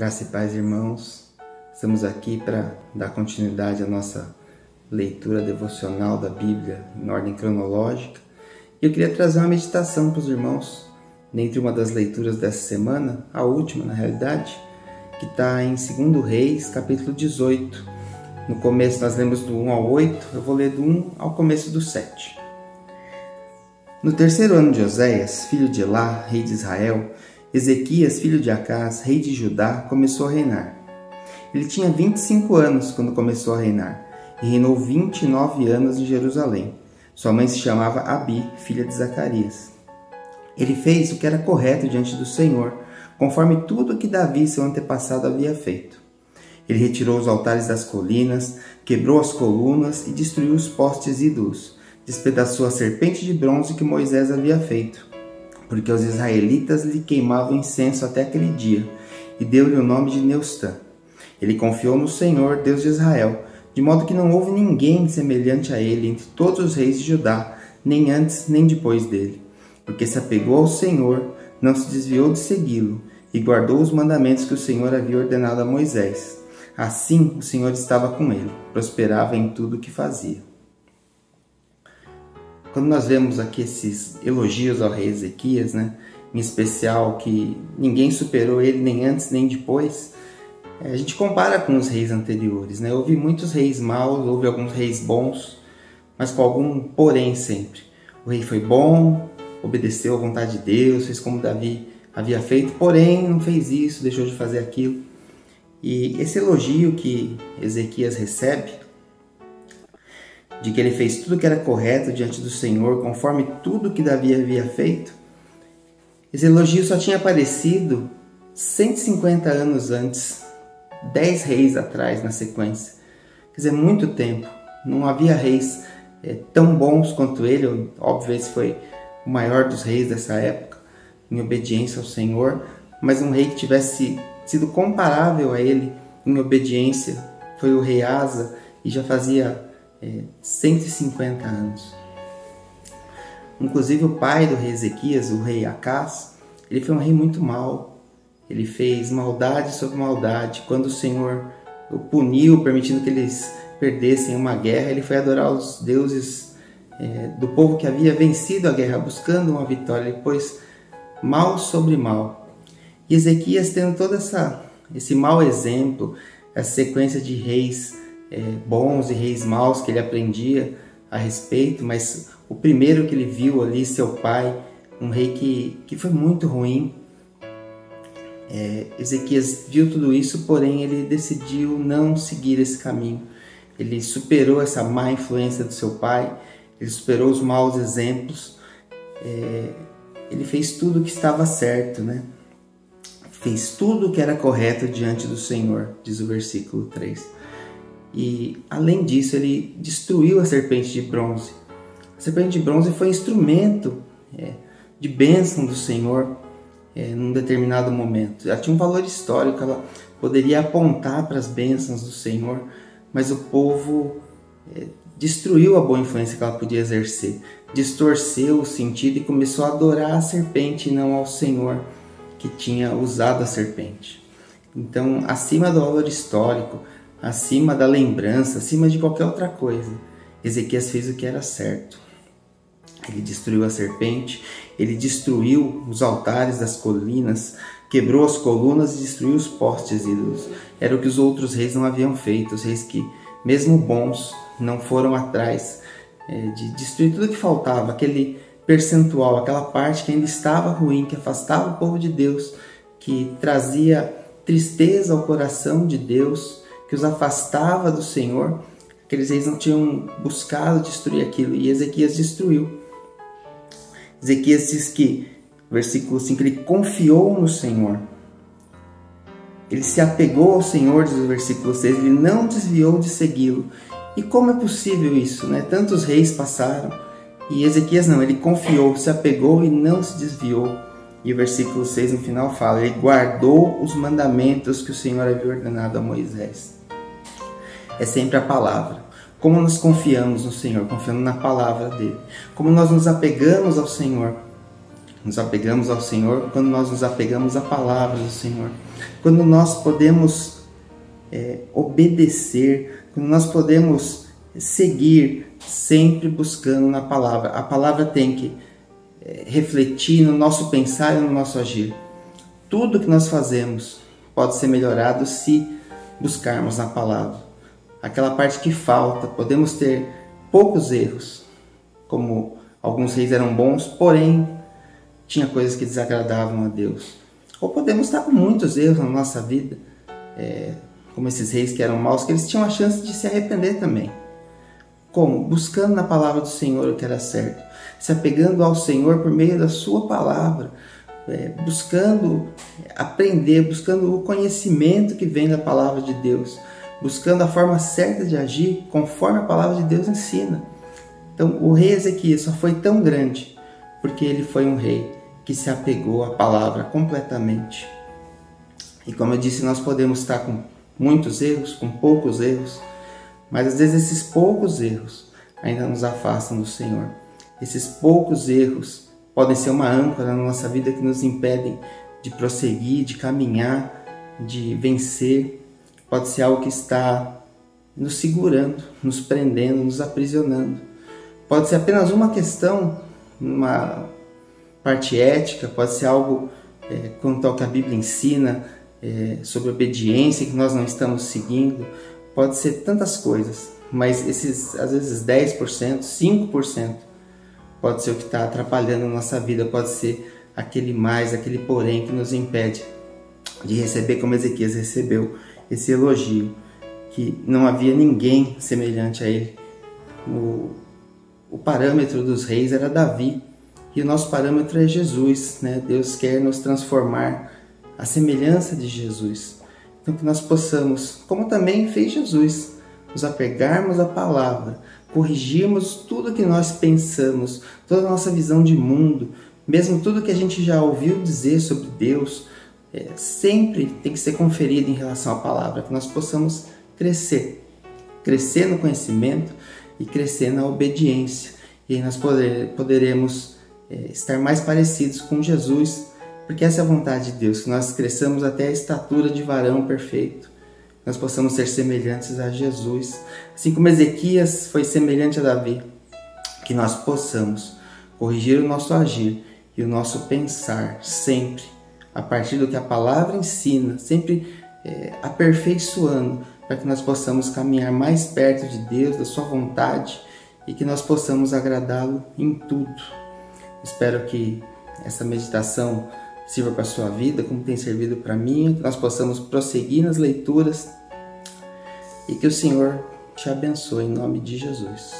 Graça e paz, irmãos. Estamos aqui para dar continuidade à nossa leitura devocional da Bíblia em ordem cronológica. E eu queria trazer uma meditação para os irmãos, dentre uma das leituras dessa semana, a última na realidade, que está em 2 Reis, capítulo 18. No começo nós lemos do 1 ao 8, eu vou ler do 1 ao começo do 7. No terceiro ano de Oséias, filho de Elá, rei de Israel, Ezequias, filho de Acás, rei de Judá, começou a reinar. Ele tinha 25 anos quando começou a reinar, e reinou 29 anos em Jerusalém. Sua mãe se chamava Abi, filha de Zacarias. Ele fez o que era correto diante do Senhor, conforme tudo o que Davi, seu antepassado, havia feito. Ele retirou os altares das colinas, quebrou as colunas e destruiu os postes ídolos. Despedaçou a serpente de bronze que Moisés havia feito, porque os israelitas lhe queimavam incenso até aquele dia, e deu-lhe o nome de Neustã. Ele confiou no Senhor, Deus de Israel, de modo que não houve ninguém semelhante a ele entre todos os reis de Judá, nem antes nem depois dele, porque se apegou ao Senhor, não se desviou de segui-lo, e guardou os mandamentos que o Senhor havia ordenado a Moisés. Assim o Senhor estava com ele, prosperava em tudo o que fazia. Quando nós vemos aqui esses elogios ao rei Ezequias, em especial que ninguém superou ele nem antes nem depois, a gente compara com os reis anteriores. Houve muitos reis maus, houve alguns reis bons, mas com algum porém sempre. O rei foi bom, obedeceu à vontade de Deus, fez como Davi havia feito, porém não fez isso, deixou de fazer aquilo. E esse elogio que Ezequias recebe, de que ele fez tudo o que era correto diante do Senhor, conforme tudo que Davi havia feito, esse elogio só tinha aparecido 150 anos antes, 10 reis atrás na sequência. Quer dizer, muito tempo. Não havia reis tão bons quanto ele. Óbvio, esse foi o maior dos reis dessa época, em obediência ao Senhor, mas um rei que tivesse sido comparável a ele em obediência foi o rei Asa, e já fazia 150 anos. Inclusive o pai do rei Ezequias, o rei Acás, ele foi um rei muito mau. Ele fez maldade sobre maldade. Quando o Senhor o puniu, permitindo que eles perdessem uma guerra, ele foi adorar os deuses do povo que havia vencido a guerra, buscando uma vitória. Ele pôs mal sobre mal. E Ezequias, tendo todo esse mau exemplo, essa sequência de reis bons e reis maus que ele aprendia a respeito, mas o primeiro que ele viu ali, seu pai, um rei que foi muito ruim. Ezequias viu tudo isso, porém ele decidiu não seguir esse caminho. Ele superou essa má influência do seu pai, ele superou os maus exemplos, ele fez tudo o que estava certo, Fez tudo o que era correto diante do Senhor, diz o versículo 3. E, além disso, ele destruiu a serpente de bronze. A serpente de bronze foi instrumento de bênção do Senhor num determinado momento. Ela tinha um valor histórico, ela poderia apontar para as bênçãos do Senhor, mas o povo destruiu a boa influência que ela podia exercer, distorceu o sentido e começou a adorar a serpente e não ao Senhor que tinha usado a serpente. Então, acima do valor histórico, acima da lembrança, acima de qualquer outra coisa, Ezequias fez o que era certo. Ele destruiu a serpente, ele destruiu os altares das colinas, quebrou as colunas e destruiu os postes ídolos. Era o que os outros reis não haviam feito, os reis que, mesmo bons, não foram atrás de destruir tudo que faltava, aquele percentual, aquela parte que ainda estava ruim, que afastava o povo de Deus, que trazia tristeza ao coração de Deus, que os afastava do Senhor. Aqueles reis não tinham buscado destruir aquilo, e Ezequias destruiu. Ezequias diz que, versículo 5, ele confiou no Senhor. Ele se apegou ao Senhor, diz o versículo 6, ele não desviou de segui-lo. E como é possível isso? Tantos reis passaram, e Ezequias não, ele confiou, se apegou e não se desviou. E o versículo 6 no final fala, ele guardou os mandamentos que o Senhor havia ordenado a Moisés. É sempre a palavra. Como nós confiamos no Senhor, confiando na palavra dele. Como nós nos apegamos ao Senhor, nos apegamos ao Senhor quando nós nos apegamos à palavra do Senhor. Quando nós podemos obedecer, quando nós podemos seguir sempre buscando na palavra. A palavra tem que refletir no nosso pensar e no nosso agir. Tudo que nós fazemos pode ser melhorado se buscarmos na palavra. Aquela parte que falta, podemos ter poucos erros, como alguns reis eram bons, porém tinha coisas que desagradavam a Deus. Ou podemos estar com muitos erros na nossa vida, como esses reis que eram maus, que eles tinham a chance de se arrepender também. Como? Buscando na palavra do Senhor o que era certo, se apegando ao Senhor por meio da sua palavra, buscando aprender, buscando o conhecimento que vem da palavra de Deus, buscando a forma certa de agir conforme a palavra de Deus ensina. Então o rei Ezequias só foi tão grande porque ele foi um rei que se apegou à palavra completamente. E como eu disse, nós podemos estar com muitos erros, com poucos erros, mas às vezes esses poucos erros ainda nos afastam do Senhor. Esses poucos erros podem ser uma âncora na nossa vida que nos impedem de prosseguir, de caminhar, de vencer. Pode ser algo que está nos segurando, nos prendendo, nos aprisionando. Pode ser apenas uma questão, uma parte ética, pode ser algo quanto ao que a Bíblia ensina, sobre obediência que nós não estamos seguindo. Pode ser tantas coisas, mas esses, às vezes 10%, 5% pode ser o que está atrapalhando a nossa vida, pode ser aquele mais, aquele porém que nos impede de receber como Ezequias recebeu esse elogio, que não havia ninguém semelhante a ele. O parâmetro dos reis era Davi, e o nosso parâmetro é Jesus, né? Deus quer nos transformar à semelhança de Jesus. Então que nós possamos, como também fez Jesus, nos apegarmos à palavra, corrigirmos tudo que nós pensamos, toda a nossa visão de mundo, mesmo tudo que a gente já ouviu dizer sobre Deus, sempre tem que ser conferido em relação à palavra, que nós possamos crescer no conhecimento e crescer na obediência. E aí nós poderemos estar mais parecidos com Jesus, porque essa é a vontade de Deus, que nós cresçamos até a estatura de varão perfeito, que nós possamos ser semelhantes a Jesus, assim como Ezequias foi semelhante a Davi, que nós possamos corrigir o nosso agir e o nosso pensar sempre a partir do que a palavra ensina, sempre aperfeiçoando, para que nós possamos caminhar mais perto de Deus, da sua vontade, e que nós possamos agradá-lo em tudo. Espero que essa meditação sirva para a sua vida, como tem servido para mim, que nós possamos prosseguir nas leituras e que o Senhor te abençoe em nome de Jesus.